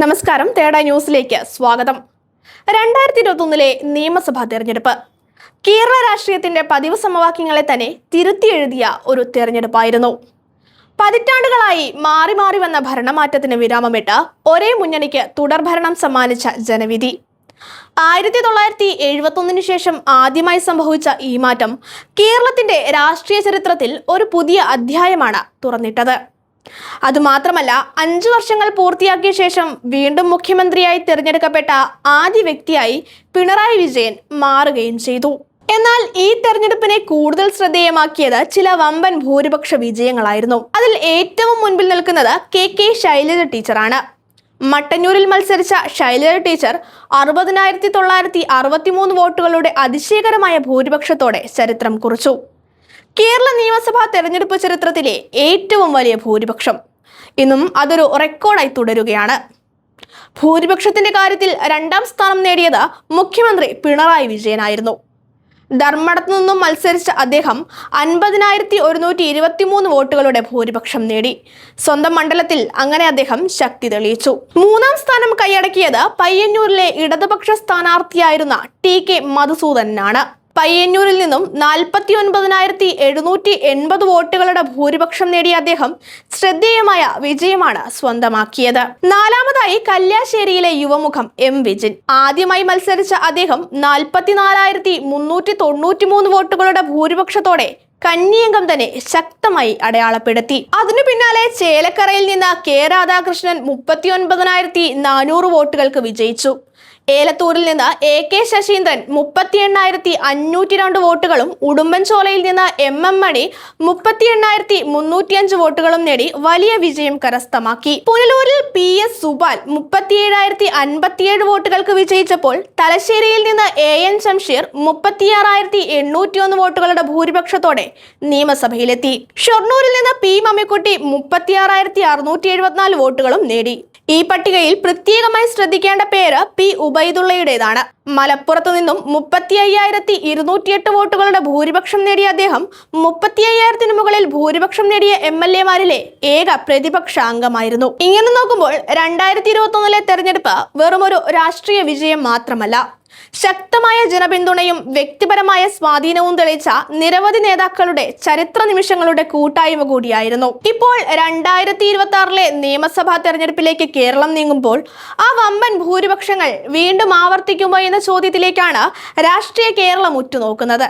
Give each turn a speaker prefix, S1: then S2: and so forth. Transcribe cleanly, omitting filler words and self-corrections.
S1: നമസ്കാരം, തേട ന്യൂസിലേക്ക് സ്വാഗതം. 2021 നിയമസഭാ തെരഞ്ഞെടുപ്പ് കേരള രാഷ്ട്രീയത്തിന്റെ പതിവ് സമവാക്യങ്ങളെ തന്നെ തിരുത്തിയെഴുതിയ ഒരു തെരഞ്ഞെടുപ്പായിരുന്നു. പതിറ്റാണ്ടുകളായി മാറി മാറി വന്ന ഭരണമാറ്റത്തിന് വിരാമമിട്ട് ഒരേ മുന്നണിക്ക് തുടർഭരണം സമ്മാനിച്ച ജനവിധി. 1971 ശേഷം ആദ്യമായി സംഭവിച്ച ഈ മാറ്റം കേരളത്തിന്റെ രാഷ്ട്രീയ ചരിത്രത്തിൽ ഒരു പുതിയ അധ്യായമാണ് തുറന്നിട്ടത്. അതുമാത്രമല്ല, 5 വർഷങ്ങൾ പൂർത്തിയാക്കിയ ശേഷം വീണ്ടും മുഖ്യമന്ത്രിയായി തിരഞ്ഞെടുക്കപ്പെട്ട ആദ്യ വ്യക്തിയായി പിണറായി വിജയൻ മാറുകയും ചെയ്തു. എന്നാൽ ഈ തെരഞ്ഞെടുപ്പിനെ കൂടുതൽ ശ്രദ്ധേയമാക്കിയത് ചില വമ്പൻ ഭൂരിപക്ഷ വിജയങ്ങളായിരുന്നു. അതിൽ ഏറ്റവും മുൻപിൽ നിൽക്കുന്നത് കെ ശൈലജ ടീച്ചറാണ്. മട്ടന്നൂരിൽ മത്സരിച്ച ശൈലജ ടീച്ചർ 60,963 വോട്ടുകളുടെ അതിശയകരമായ ഭൂരിപക്ഷത്തോടെ ചരിത്രം കുറിച്ചു. കേരള നിയമസഭാ തെരഞ്ഞെടുപ്പ് ചരിത്രത്തിലെ ഏറ്റവും വലിയ ഭൂരിപക്ഷം. ഇന്നും അതൊരു റെക്കോർഡായി തുടരുകയാണ്. ഭൂരിപക്ഷത്തിന്റെ കാര്യത്തിൽ 2ാം സ്ഥാനം നേടിയത് മുഖ്യമന്ത്രി പിണറായി വിജയനായിരുന്നു. ധർമ്മടത്തു നിന്നും മത്സരിച്ച അദ്ദേഹം 50,123 വോട്ടുകളുടെ ഭൂരിപക്ഷം നേടി. സ്വന്തം മണ്ഡലത്തിൽ അങ്ങനെ അദ്ദേഹം ശക്തി തെളിയിച്ചു. 3ാം സ്ഥാനം കൈയടക്കിയത് പയ്യന്നൂരിലെ ഇടതുപക്ഷ സ്ഥാനാർത്ഥിയായിരുന്ന ടി.കെ. മധുസൂദനനാണ്. പയ്യന്നൂരിൽ നിന്നും 49,780 വോട്ടുകളുടെ ഭൂരിപക്ഷം നേടിയ അദ്ദേഹം ശ്രദ്ധേയമായ വിജയമാണ് സ്വന്തമാക്കിയത്. 4ാമതായി കല്യാശ്ശേരിയിലെ യുവമുഖം എം വിജിൻ. ആദ്യമായി മത്സരിച്ച അദ്ദേഹം 44,393 വോട്ടുകളുടെ ഭൂരിപക്ഷത്തോടെ കന്നിയംഗം തന്നെ ശക്തമായി അടയാളപ്പെടുത്തി. അതിനു പിന്നാലെ ചേലക്കരയിൽ നിന്ന് കെ രാധാകൃഷ്ണൻ 39,400 വോട്ടുകൾക്ക് വിജയിച്ചു. ഏലത്തൂരിൽ നിന്ന് കെ ശശീന്ദ്രൻ 38,502 വോട്ടുകളും ഉടുമ്പൻചോലയിൽ നിന്ന് എം മണി 38,305 വോട്ടുകളും നേടി വലിയ വിജയം കരസ്ഥമാക്കി. പുനലൂരിൽ PS സുബാൽ 37,057 വോട്ടുകൾക്ക് വിജയിച്ചപ്പോൾ തലശ്ശേരിയിൽ നിന്ന് AN ശംഷീർ 36,801 വോട്ടുകളുടെ ഭൂരിപക്ഷത്തോടെ നിയമസഭയിലെത്തി. ഷൊർണൂരിൽ നിന്ന് P മമ്മിക്കുട്ടി 36,674 വോട്ടുകളും നേടി. ഈ പട്ടികയിൽ പ്രത്യേകമായി ശ്രദ്ധിക്കേണ്ട പേര് P ഉബൈദുള്ളയുടേതാണ്. മലപ്പുറത്തു നിന്നും 35,208 വോട്ടുകളുടെ ഭൂരിപക്ഷം നേടിയ അദ്ദേഹം 35,000 മുകളിൽ ഭൂരിപക്ഷം നേടിയ MLA-മാരിലെ ഏക പ്രതിപക്ഷ അംഗമായിരുന്നു. ഇങ്ങനെ നോക്കുമ്പോൾ 2021 തെരഞ്ഞെടുപ്പ് വെറുമൊരു രാഷ്ട്രീയ വിജയം മാത്രമല്ല, ശക്തമായ ജനപിന്തുണയും വ്യക്തിപരമായ സ്വാധീനവും തെളിയിച്ച നിരവധി നേതാക്കളുടെ ചരിത്ര നിമിഷങ്ങളുടെ കൂട്ടായ്മ കൂടിയായിരുന്നു. ഇപ്പോൾ 2026 നിയമസഭാ തെരഞ്ഞെടുപ്പിലേക്ക് കേരളം നീങ്ങുമ്പോൾ ആ വമ്പൻ ഭൂരിപക്ഷങ്ങൾ വീണ്ടും ആവർത്തിക്കുമോ എന്ന ചോദ്യത്തിലേക്കാണ് രാഷ്ട്രീയ കേരളം ഉറ്റുനോക്കുന്നത്.